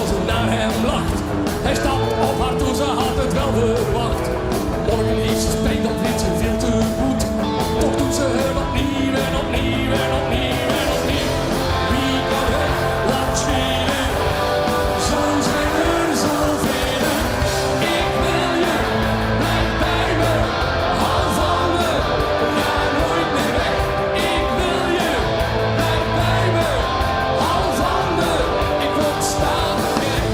terwijl ze naar hem lacht. Hij stapt op haar toe, ze had het wel verwacht. Morgen liefst spreekt dat liedje veel te goed. Toch doet ze het opnieuw en opnieuw en opnieuw en opnieuw. Wie kan het laat schelen? Zo zijn er zoveel. Ik wil je, blijf bij me. Hou van me, ga nooit meer weg. Ik wil je, blijf bij me. Hou van me, ik word staan gek.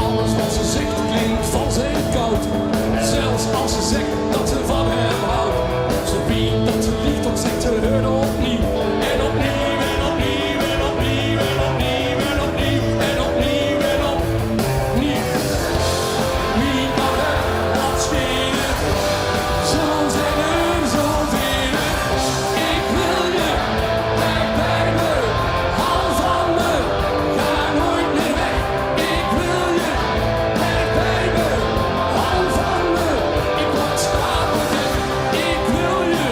Alles wat ze zegt klinkt vals en koud. Zelfs als ze zegt dat ze van hem houdt. Ze weet dat ze lief, toch zegt ze het opnieuw. En opnieuw en opnieuw en opnieuw en opnieuw en opnieuw en opnieuw en opnieuw. Wie kan het wat schelen? Zo zijn er zoveel. Ik wil je, blijf bij me. Hou van me, ga nooit meer weg. Ik wil je, blijf bij me. Hou van me, ik word stapelgek. Ik wil je,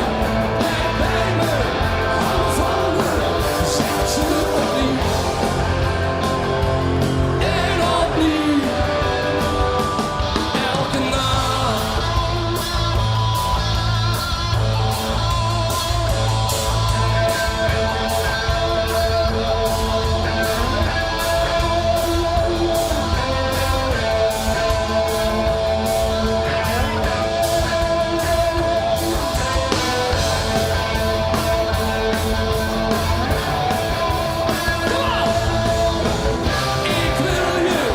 blijf bij me. Hou van me, zegt ze opnieuw. En opnieuw. Elke nacht. Ik wil je,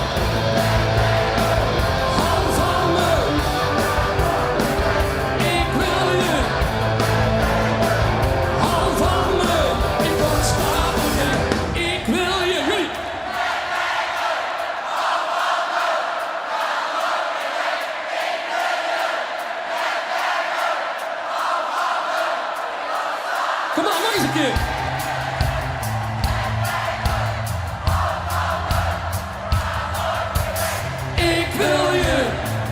hou van me. Ik wil je, hou van me. Ik word stapelgek. Ik wil je, jullie. Kom maar, nog eens een keer. Ik wil je,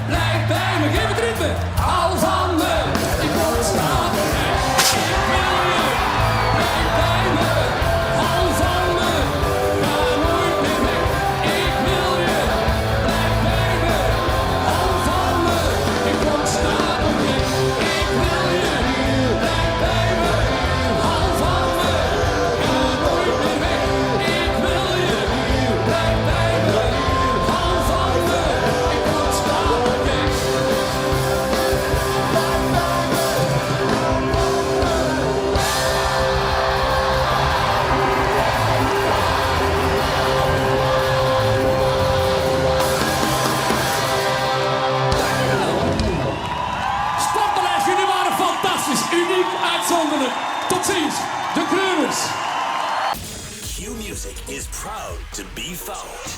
blijf bij me, geef het ritme. Hou van me, ik word stapelgek. Ik wil je, blijf bij me. Hou van me, ga nooit meer weg. Ik wil je, blijf bij me. Hou van me, ik word stapelgek. Ik wil je, blijf bij me. Hou van me, ga nooit meer weg. Ik wil je, blijf bij me. Hou van me, ik word stapelgek. Sportbeleid, jullie waren fantastisch, uniek, uitzonderlijk. Tot ziens, de Kreuners. Q Music is proud to be found.